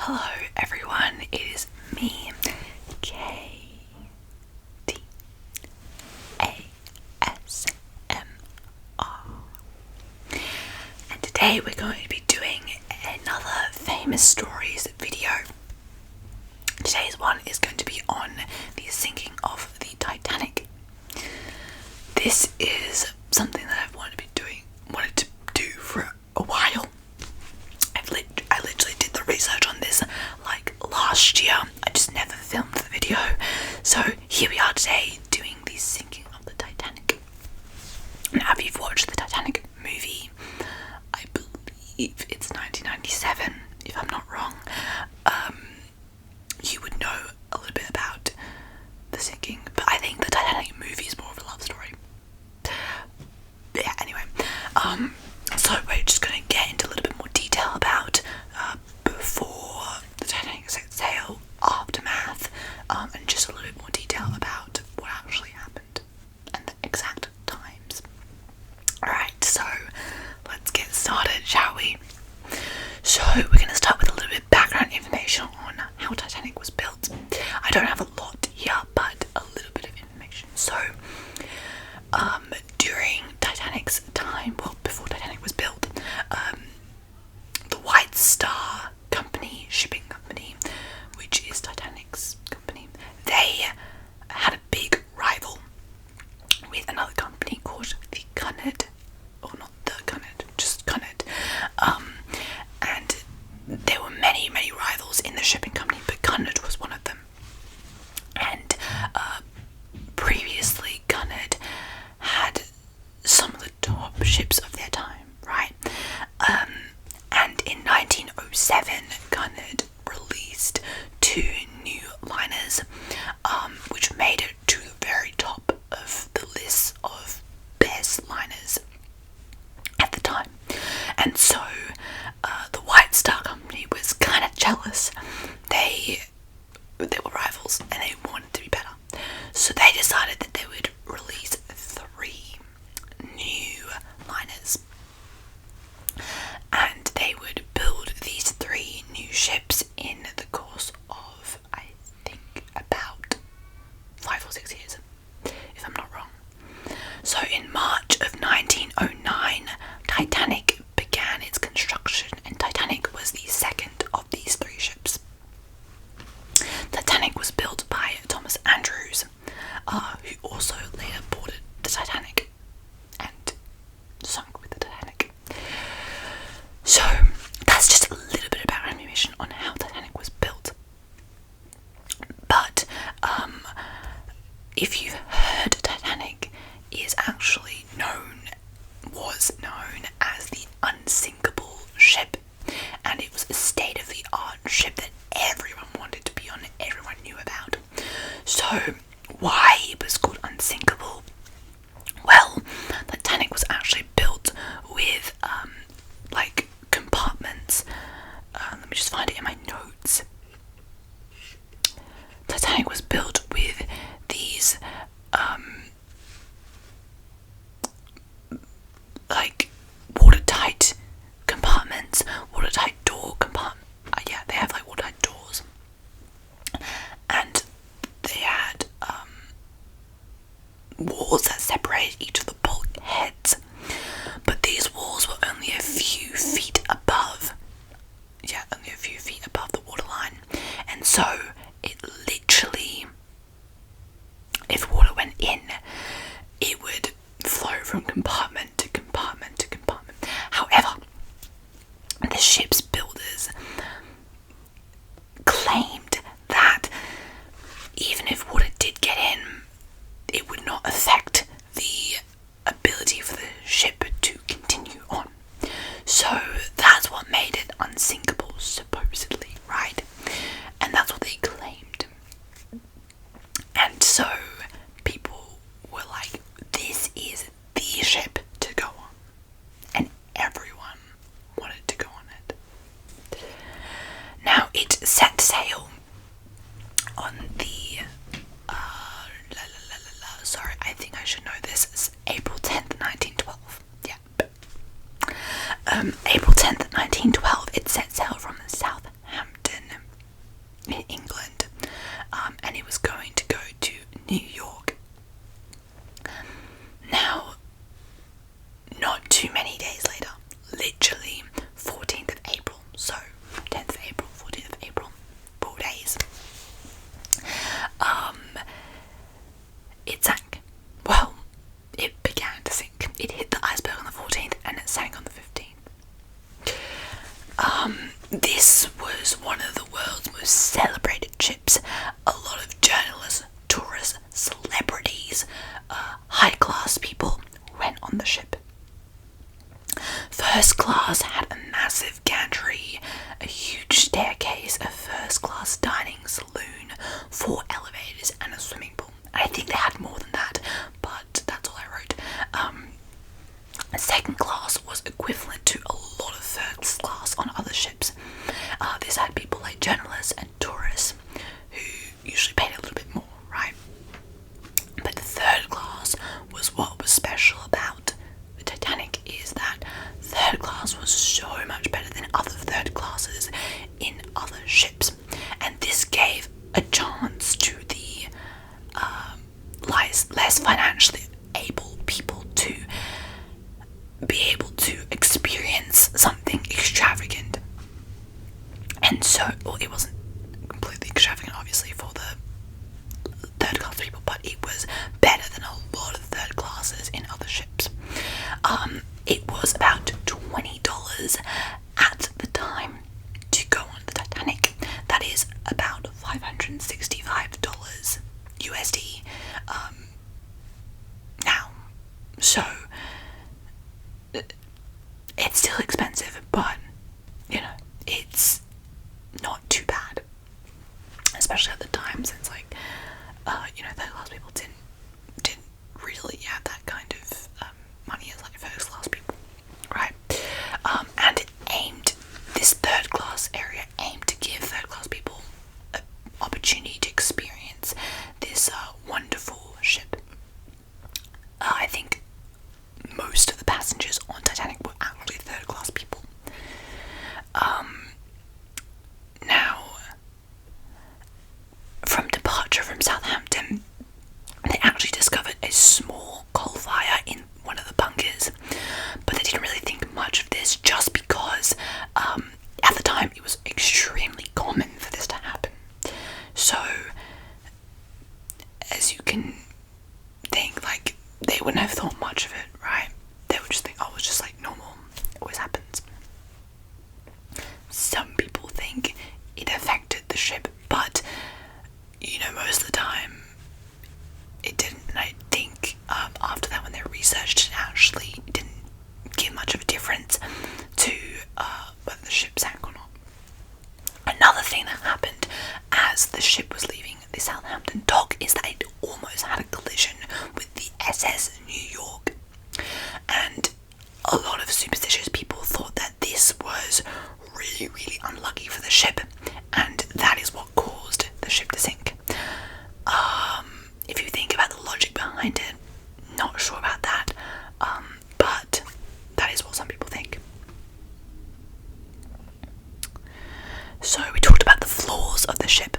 Hello everyone, it is me, KTASMR, and today we're going to be doing another famous stories video. Today's one is going to be on the sinking of the Titanic. This is something that I've wanted to do for a while. I literally did the research on this like last year. I just never filmed the video. So here we are today doing the sinking of the Titanic. Now, if you've watched the Titanic movie, I believe it's 1997, if I'm not wrong, you would know a little bit about the sinking. But I think the Titanic movie is more of a love story. Yeah, anyway. So we're just going to get into a little bit more detail about before the Titanic set sail, aftermath, and just a little bit more detail about what actually happened and the exact times. Alright, so let's get started, shall we? So we're going to start with a little bit of background information on how Titanic was built. I don't have a lot here, but a little bit of information. So, during Titanic's time, well, before Titanic was built, the White Star Company, shipping company, which is Titanic's company, they had a big rival with another company called the Cunard, or not the Cunard, just Cunard, and there were many rivals in the shipping company, but Cunard was one of them. And previously Cunard had some of the top ships of their time, right? And in 1907, Cunard released 2 new liners, which made it to the very top of the list of best liners at the time. And so the White Star Company was kind of jealous. They were rivals and they wanted to be better. So they decided that they would release 3 new liners. And they would build these 3 new ships in the course of, I think, about 5 or 6 years, if I'm not wrong. So in March of 1909, Titanic began its construction, and Titanic was the second of these 3 ships. Titanic was built by Thomas Andrews, who also later boarded the Titanic and sunk with the Titanic. So that's just a little bit about information on how Titanic was built. But if you've heard, Titanic is actually was known as the unsinkable ship, and it was a state-of-the-art ship that everyone wanted to be on, everyone knew about. So why it was called unsinkable? Well, the Titanic was actually built with like compartments. Let me just find it in my notes. Titanic was built with these like watertight compartments, watertight door compartments. Yeah, they have like watertight doors, and they had walls that separated each of the bulkheads. But these walls were only a few feet above. Yeah, only a few feet above the waterline, and so it literally, if water went in, it would flow from compartment to compartment to compartment. However, the ship's builders claimed that even if water did get in, it would not affect the ability for the ship to continue on. So that's what made it unsinkable, supposedly, right? And that's what they claimed. And so people were like, this is the ship to go on. And everyone wanted to go on it. Now, it set sail on the sorry, I think I should know this. It's April 10th, 1912. Yeah. April 10th, 1912, it set sail this was one of the world's most celebrated ships. A lot of journalists, tourists, celebrities, high-class people went on the ship. First class had a massive gantry, a huge staircase, a first-class dining saloon, 4 elevators, and a swimming pool. I think they had more than that, but that's all I wrote. Second class was equivalent to a lot of first class on other ships. This had people like journalists and tourists who usually paid a little bit more, right? But the third class was what was special about the Titanic, is that third class was so much better than other third classes in other ships, and this gave a chance to the less financially able people to be able to experience something extravagant. And so, well, it wasn't completely extravagant obviously for the third class people, but it was better than a lot of third classes in other ships. It was about $20 at the time to go on the Titanic. That is about $565 USD now. So it's still expensive, but you know, it's not too bad, especially at the time, since like third class people didn't really have that kind of money as like first class people, right? And this third class area aimed to give third class people an opportunity to experience this wonderful ship. I think most of the passengers on Titanic were actually third class people. Now, from departure from Southampton, they actually discovered a small coal fire in one of the bunkers, but they didn't really think much of this, just because at the time it was extremely common for this to happen. So, as you can think, like, they wouldn't have thought much of it, right? They would just think, oh, it's just like normal, it always happens. Some people think it affected the ship, but most of the time it didn't. And I think after that, when they researched, it actually didn't give much of a difference to whether the ship sank or not. Another thing that happened as the ship was leaving the Southampton dock is that it almost had a collision with the SS New York, and a lot of superstitious people thought that this was really, really unlucky for the ship, and that is what caused the ship to sink. If you think about the logic behind it, not sure about that, but that is what some people think. So we talked about the flaws of the ship,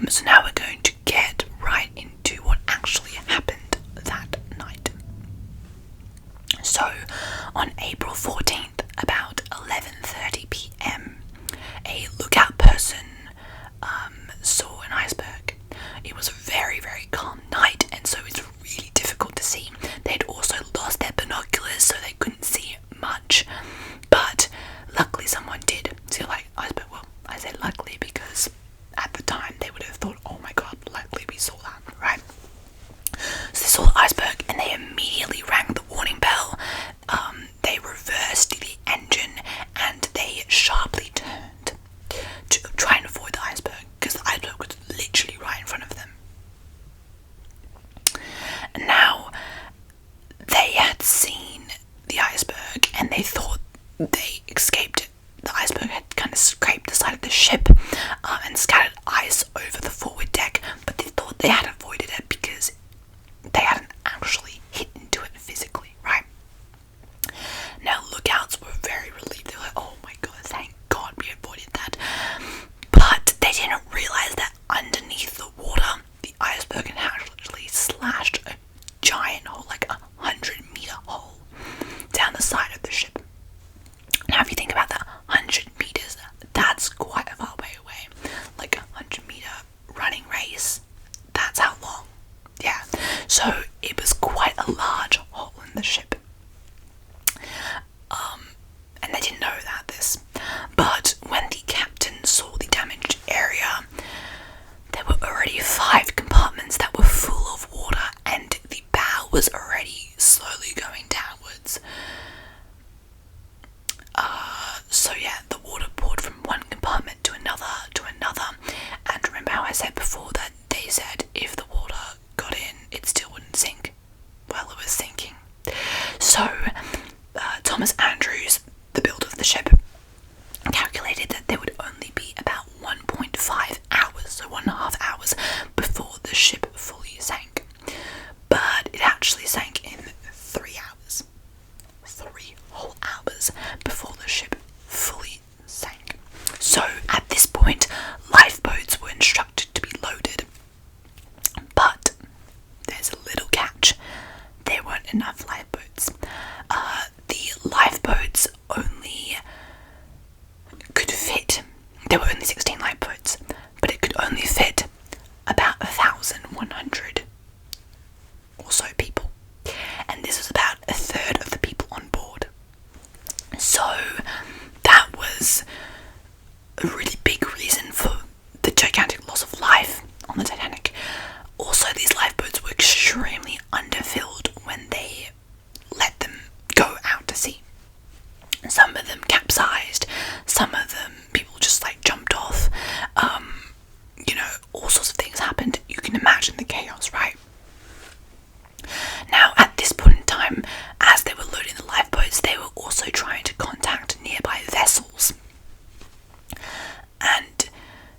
so now we're going to get right into what actually happened that night. So on April 14th, about 11:30 p.m, a lookout person saw an iceberg. It was a very, very calm night, and so it's really difficult to see. They'd also lost their binoculars, so they couldn't see much, but luckily someone did see like iceberg. Well, I say luckily because at the time they would have thought, oh my god, luckily we saw that, right? So they saw the iceberg and they immediately rang the warning bell. They reversed the engine and they sharply turned to try and avoid the iceberg, because the iceberg was literally right in front of them. And now they had seen the iceberg and they thought they escaped it. The iceberg had kind of scraped the side of the ship and scattered ice over the forward deck, but they thought they had avoided it because they hadn't actually hit into it physically, right? Now lookouts were very relieved. They were like, oh my god, thank god we avoided that. But they didn't realise that underneath the water, the iceberg had actually slashed a giant hole, like 100-meter hole, down the side of the ship. Now if you think about that, 100 meters, that's quite a far away there were only 16 lifeboats, but it could only fit about 1,100 or so people, and this was about a third of the people on board. So that was a really big reason for the gigantic loss of life on the Titanic. Also, these lifeboats were extremely underfilled when they let them go out to sea. Some of them capsized, some of them people just like jumped off. All sorts of things happened. You can imagine the chaos, right? Now, at this point in time, as they were loading the lifeboats, they were also trying to contact nearby vessels. And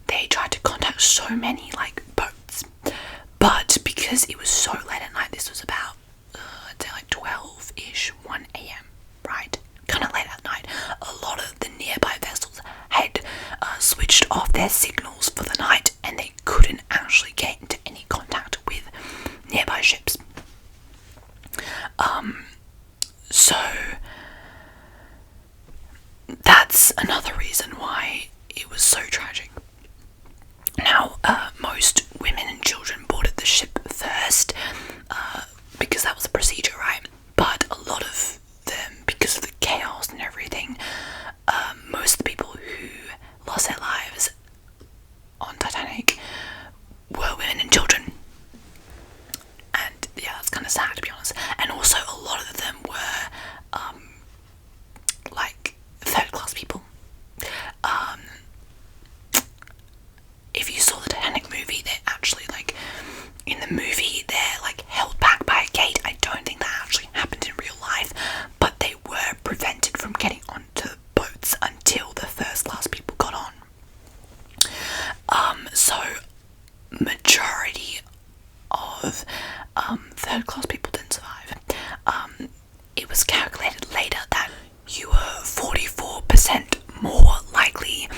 they tried to contact so many boats. But because it was so late at night, this was about, I'd say 12-ish, 1 a.m., right? Kind of late at night. A lot of the nearby vessels had switched off their signals for the night, and they couldn't actually get into any contact with nearby ships. So that's another reason why it was so tragic. Now, most women and children boarded the ship first, because that was the procedure, right? But a lot of them, because of the chaos and everything, most of the people who lost their lives on Titanic were women and children. And yeah, that's kind of sad, to be honest. And also a lot of them were third class people. If you saw the Titanic movie, they're actually in the movie they're held back by a gate. I don't think that actually happened in real life, but they were prevented from getting onto boats until the first class people got on. So majority of third class people didn't survive. It was calculated later that you were 44% more likely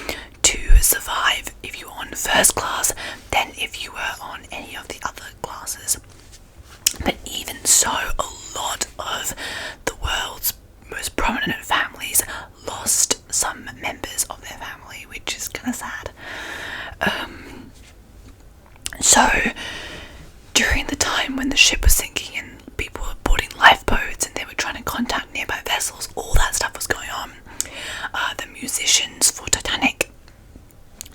to survive if you were on first class than if you were on any of the other classes. But even so, a lot of the world's most prominent families lost some members of their family, which is kind of sad. So during the time when the ship was sinking and people were boarding lifeboats and they were trying to contact nearby vessels, all that stuff was going on. The musicians for Titanic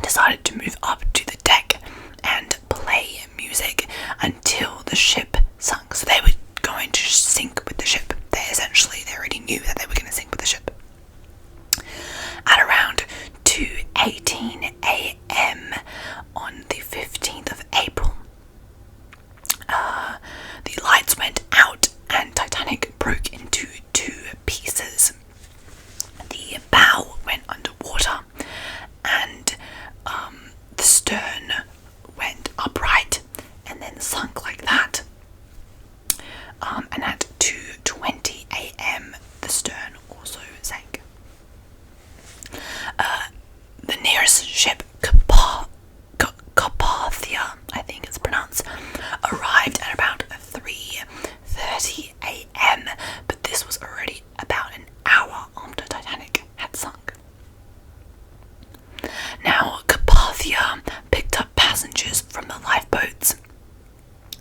decided to move up to the deck and play music until the ship sunk. So they were going to sink with the ship. They already knew that they were going to sink with the ship. At around 2:18 a.m. on the 15th of April, the lights went out and Titanic broke into two pieces. The bow went underwater and the stern went upright and then sunk like that. And at 2:20 a.m. the stern also sank. The nearest ship, Carpathia, I think it's pronounced, arrived at about 3:30 a.m. But this was already about an hour after Titanic had sunk. Now, Carpathia picked up passengers from the lifeboats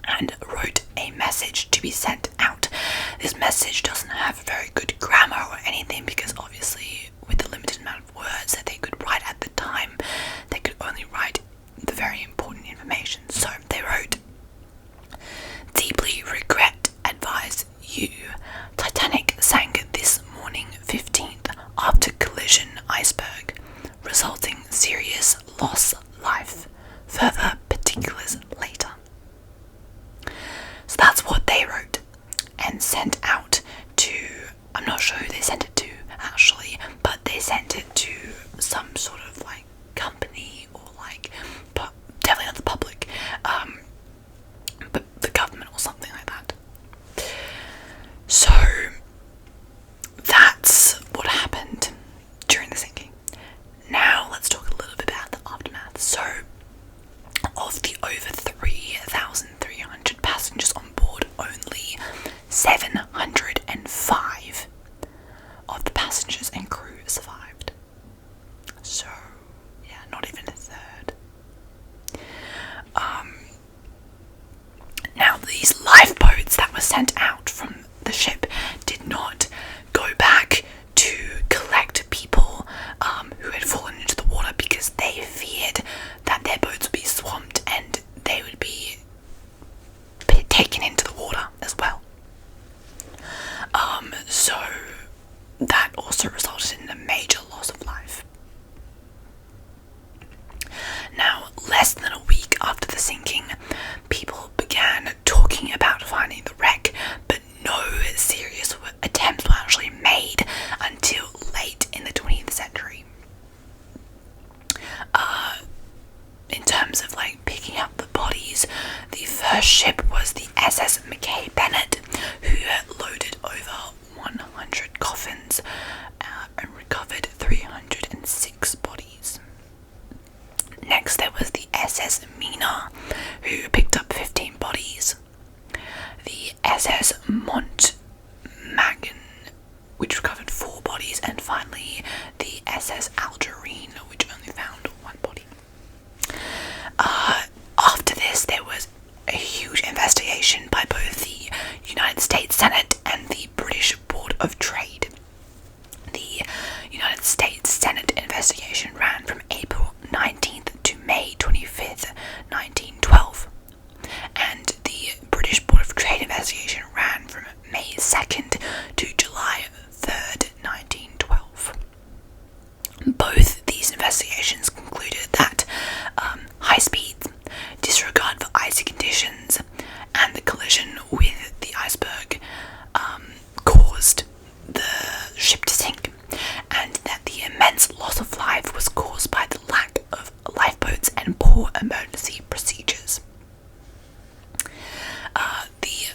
and wrote a message to be sent out. This message doesn't have very good grammar or anything because obviously with the limited amount of words that they could write at the time, they could only write the very important information. So they wrote, "Deeply regret, advise you. Titanic sank this morning 15th after collision iceberg, resulting serious loss life. Further particulars later." So that's what they wrote and sent out to, I'm not sure who they sent it to actually, but they sent it to some sort of company or definitely not the public, but the government or something like that. So that's what happened during the sinking. Now let's talk a little bit about the aftermath. So of the over 3,300 passengers on board, only 705 of the passengers and crew survived. So sent out from the ship did not go back to collect people who had fallen into the water, because they feared that their boats would be swamped and they would be taken into the water as well. So that also resulted in a major loss of life. Now, less than a week after the sinking, people began talking about finding the wreck, but no serious attempts were actually made until late in the 20th century. In terms of picking up the bodies, the first ship was the SS Mackay Bennett, who loaded over 100 coffins and recovered 306 bodies. Next, there was the SS Mina, who picked up 15 bodies. The SS Montmagny, which recovered 4 bodies, and finally the SS Algerine, which only found 1 body. After this, there was a huge investigation by both the United States Senate and the British Board of Trade. The United States Senate investigation ran from April 19th to May 25th, 1912, and the British Board of Trade investigation ran from May 2nd to July 3rd, 1912. Both these investigations concluded that high speeds, disregard for icy conditions, and the collision with the iceberg caused the ship to sink, and that the immense loss of life was caused by the lack of lifeboats and poor emergency procedures. The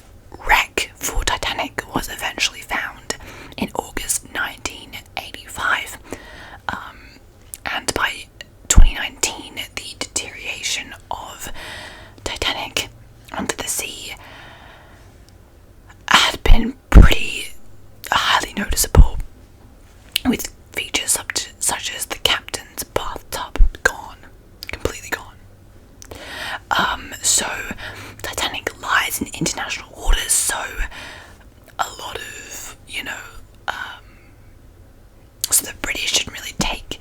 wreck for Titanic was eventually found in August 1985, and by 2019 the deterioration of Titanic under the sea had been pretty highly noticeable, with features such as the captain's bathtub gone, completely gone. So Titanic lies in international waters, so a lot of, so the British didn't really take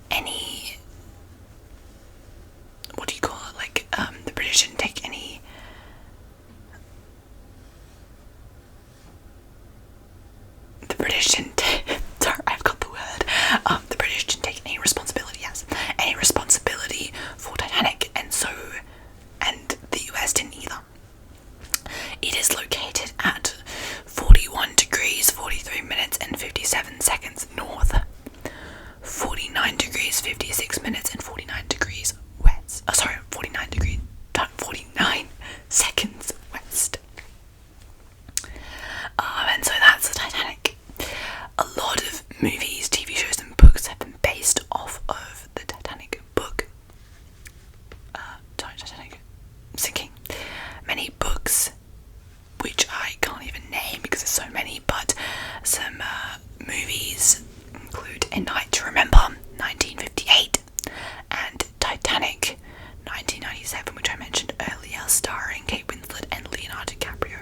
any, the British didn't take any, sorry, I've got the word, the British didn't take any responsibility for Titanic, and the US didn't either. It is located at 41 degrees, 43 minutes and 57 seconds north, 49 degrees, 56 minutes and 49 degrees west. 49 seconds west. And so that's the Titanic. A lot of movies, TV shows and books have been based off of the Titanic book. Titanic sinking. Many books, which I can't even name because there's so many, but some movies include A Night to Remember, 1958, and Titanic, 1997, which I mentioned earlier, starring Kate Winslet and Leonardo DiCaprio.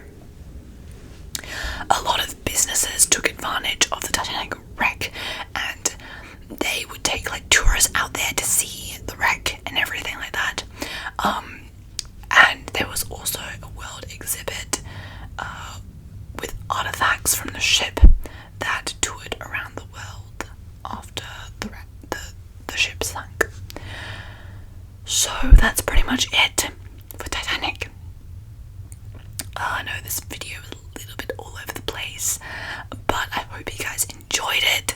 A lot of businesses took advantage of the Titanic wreck, and they would take tourists out there to see the wreck and everything like that. And there was also a world exhibit with artifacts from the ship that toured around the world after the ship sank. So that's pretty much it for Titanic. I know this video is a little bit all over the place, but I hope you guys enjoyed it.